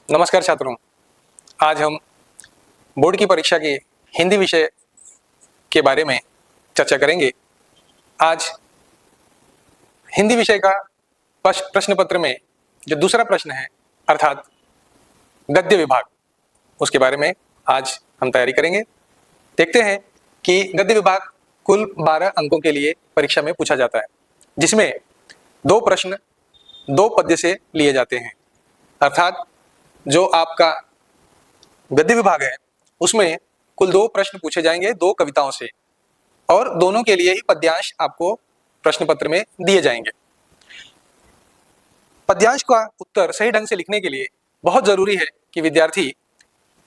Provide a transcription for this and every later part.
नमस्कार छात्रों, आज हम बोर्ड की परीक्षा के हिंदी विषय के बारे में चर्चा करेंगे। आज हिंदी विषय का प्रश्न पत्र में जो दूसरा प्रश्न है अर्थात गद्य विभाग, उसके बारे में आज हम तैयारी करेंगे। देखते हैं कि गद्य विभाग कुल 12 अंकों के लिए परीक्षा में पूछा जाता है, जिसमें 2 प्रश्न 2 पद्य से लिए जाते हैं। अर्थात जो आपका गद्य विभाग है उसमें कुल 2 प्रश्न पूछे जाएंगे 2 कविताओं से, और दोनों के लिए ही पद्यांश आपको प्रश्न पत्र में दिए जाएंगे। पद्यांश का उत्तर सही ढंग से लिखने के लिए बहुत जरूरी है कि विद्यार्थी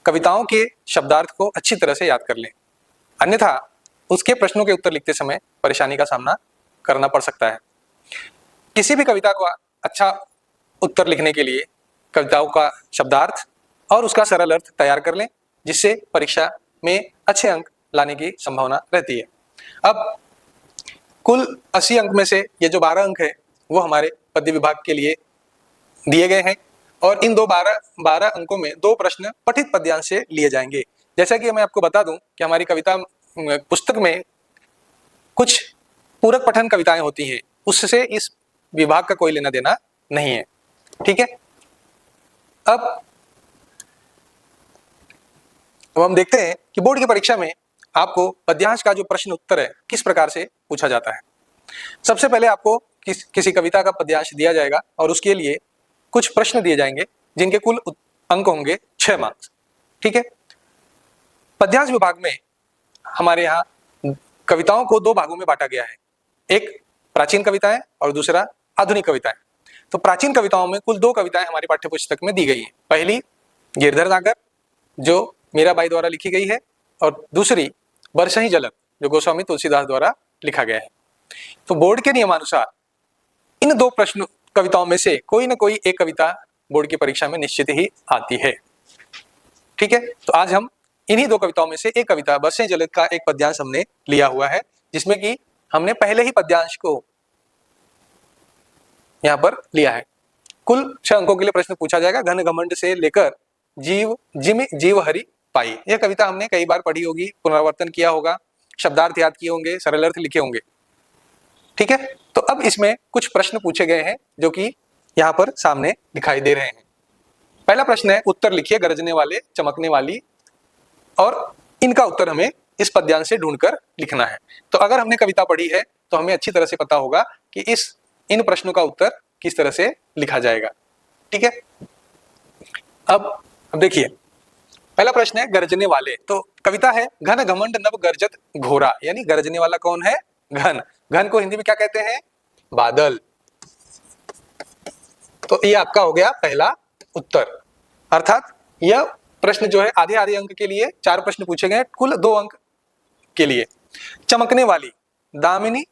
कविताओं के शब्दार्थ को अच्छी तरह से याद कर लें, अन्यथा उसके प्रश्नों के उत्तर लिखते समय परेशानी का सामना करना पड़ सकता है। किसी भी कविता का अच्छा उत्तर लिखने के लिए कविताओं का शब्दार्थ और उसका सरल अर्थ तैयार कर लें, जिससे परीक्षा में अच्छे अंक लाने की संभावना रहती है। अब कुल 80 अंक में से ये जो 12 अंक है वो हमारे पद्य विभाग के लिए दिए गए हैं, और इन 12 अंकों में 2 प्रश्न पठित पद्यांश से लिए जाएंगे। जैसा कि मैं आपको बता दूं कि हमारी कविता पुस्तक में कुछ पूरक पठन कविताएं होती हैं, उससे इस विभाग का कोई लेना देना नहीं है। ठीक है, अब हम देखते हैं कि बोर्ड की परीक्षा में आपको पद्यांश का जो प्रश्न उत्तर है किस प्रकार से पूछा जाता है। सबसे पहले आपको किसी कविता का पद्यांश दिया जाएगा और उसके लिए कुछ प्रश्न दिए जाएंगे जिनके कुल अंक होंगे 6 मार्क्स। ठीक है, पद्यांश विभाग में हमारे यहाँ कविताओं को 2 भागों में बांटा गया है, एक प्राचीन कविताएं और दूसरा आधुनिक कविताएं। तो प्राचीन कविताओं में कुल 2 कविताएं हमारी पाठ्यपुस्तक में दी गई हैं। पहली गिरधर नागर जो मीराबाई द्वारा लिखी गई है, और दूसरी बरसही झलक जो गोस्वामी तुलसीदास द्वारा लिखा गया है। तो बोर्ड के नियमानुसार इन 2 प्रश्न कविताओं में से कोई ना कोई एक कविता बोर्ड की परीक्षा में निश्चित ही आती है। ठीक है, तो आज हम इन्हीं 2 कविताओं में से एक कविता बरसही झलक का एक पद्यांश हमने लिया हुआ है, जिसमें कि हमने पहले ही पद्यांश को यहाँ पर लिया है। कुल 6 अंकों के लिए प्रश्न पूछा जाएगा। घन घमंड से लेकर जीव जिमि जीव हरि पाई। यह कविता हमने कई बार पढ़ी होगी, पुनरावर्तन किया होगा, शब्दार्थ याद किए होंगे, सरल अर्थ लिखे होंगे। ठीक है, तो अब इसमें कुछ प्रश्न पूछे गए हैं जो कि यहाँ पर सामने दिखाई दे रहे हैं। पहला प्रश्न है, उत्तर लिखिए गरजने वाले चमकने वाली, और इनका उत्तर हमें इस पद्यांश से ढूंढकर लिखना है। तो अगर हमने कविता पढ़ी है तो हमें अच्छी तरह से पता होगा कि इन प्रश्नों का उत्तर किस तरह से लिखा जाएगा। ठीक है, अब देखिए, पहला प्रश्न है गरजने वाले। तो कविता है, घन घमंड नभ गरजत घोरा, यानी गरजने वाला कौन है? घन। घन को हिंदी में क्या कहते हैं? बादल। तो ये आपका हो गया पहला उत्तर। अर्थात यह प्रश्न जो है आधे आधे अंक के लिए 4 प्रश्न पूछे गए, कुल 2 अंक के लिए। चमकने वाली, दामिनी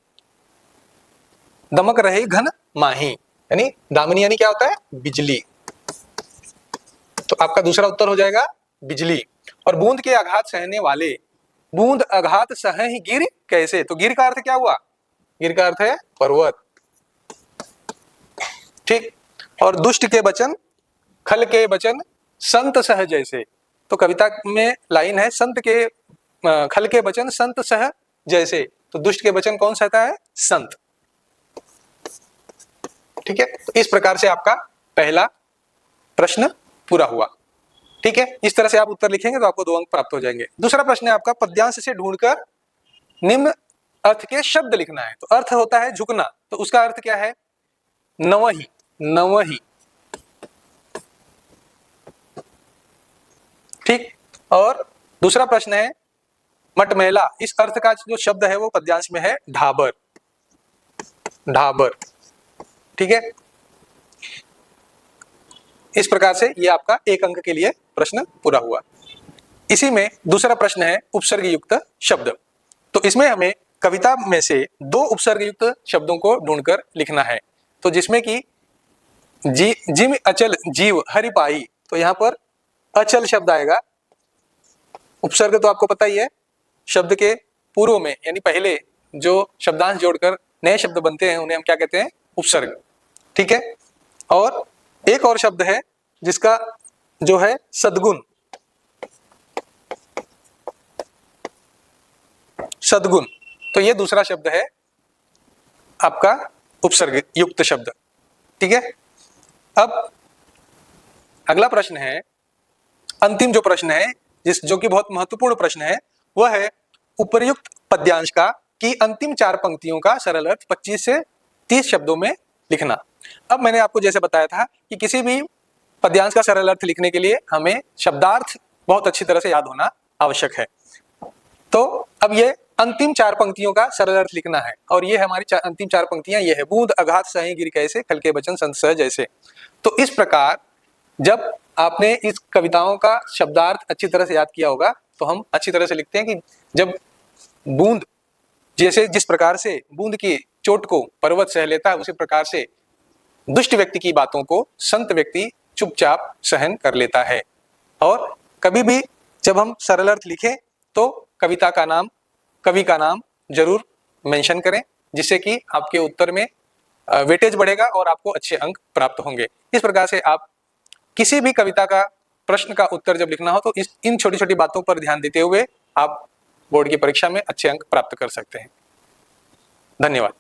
दमक रहे घन माही, यानी दामिनी यानी क्या होता है? बिजली। तो आपका दूसरा उत्तर हो जाएगा बिजली। और बूंद के आघात सहने वाले, बूंद आघात सह ही गिर कैसे। तो गिर का अर्थ क्या हुआ? गिर का अर्थ है पर्वत। ठीक, और दुष्ट के बचन खल के बचन संत सह जैसे। तो कविता में लाइन है, संत के खल के बचन संत सह जैसे। तो दुष्ट के बचन कौन सहता है? संत। ठीक है, तो इस प्रकार से आपका पहला प्रश्न पूरा हुआ। ठीक है, इस तरह से आप उत्तर लिखेंगे तो आपको 2 अंक प्राप्त हो जाएंगे। दूसरा प्रश्न है आपका, पद्यांश से ढूंढकर निम्न अर्थ के शब्द लिखना है। तो अर्थ होता है झुकना, तो उसका अर्थ क्या है? नवही। नवही। ठीक, और दूसरा प्रश्न है मटमैला। इस अर्थ का जो शब्द है वो पद्यांश में है ढाबर। ढाबर। ठीक है, इस प्रकार से ये आपका 1 अंक के लिए प्रश्न पूरा हुआ। इसी में दूसरा प्रश्न है उपसर्ग युक्त शब्द। तो इसमें हमें कविता में से 2 उपसर्ग युक्त शब्दों को ढूंढकर लिखना है। तो जिसमें कि जिम अचल जीव हरि पाई, तो यहाँ पर अचल शब्द आएगा। उपसर्ग तो आपको पता ही है, शब्द के पूर्व में यानी पहले जो शब्दांश जोड़कर नए शब्द बनते हैं उन्हें हम क्या कहते हैं? उपसर्ग। ठीक है, और एक और शब्द है जिसका जो है सद्गुण, सद्गुण, तो ये दूसरा शब्द है आपका उपसर्ग युक्त शब्द। ठीक है, अब अगला प्रश्न है, अंतिम जो प्रश्न है, जो कि बहुत महत्वपूर्ण प्रश्न है, वह है उपर्युक्त पद्यांश का की अंतिम 4 पंक्तियों का सरल अर्थ 25 से 30 शब्दों में लिखना। अब मैंने आपको जैसे बताया था कि किसी भी पद्यांश का सरल अर्थ लिखने के लिए हमें शब्दार्थ बहुत अच्छी तरह से याद होना आवश्यक है। तो अब ये अंतिम 4 पंक्तियों का सरल अर्थ लिखना है, और ये हमारी अंतिम 4 पंक्तियां ये है, बूंद अघात सही गिर कैसे, खल के बचन संत सहज जैसे। तो इस प्रकार जब आपने इस कविताओं का शब्दार्थ अच्छी तरह से याद किया होगा तो हम अच्छी तरह से लिखते हैं कि जब बूंद, जैसे जिस प्रकार से बूंद की चोट को पर्वत सह लेता है, उसी प्रकार से दुष्ट व्यक्ति की बातों को संत व्यक्ति चुपचाप सहन कर लेता है। और कभी भी जब हम सरल अर्थ लिखें तो कविता का नाम, कवि का नाम जरूर मेंशन करें, जिससे कि आपके उत्तर में वेटेज बढ़ेगा और आपको अच्छे अंक प्राप्त होंगे। इस प्रकार से आप किसी भी कविता का प्रश्न का उत्तर जब लिखना हो तो इन छोटी छोटी बातों पर ध्यान देते हुए आप बोर्ड की परीक्षा में अच्छे अंक प्राप्त कर सकते हैं। धन्यवाद।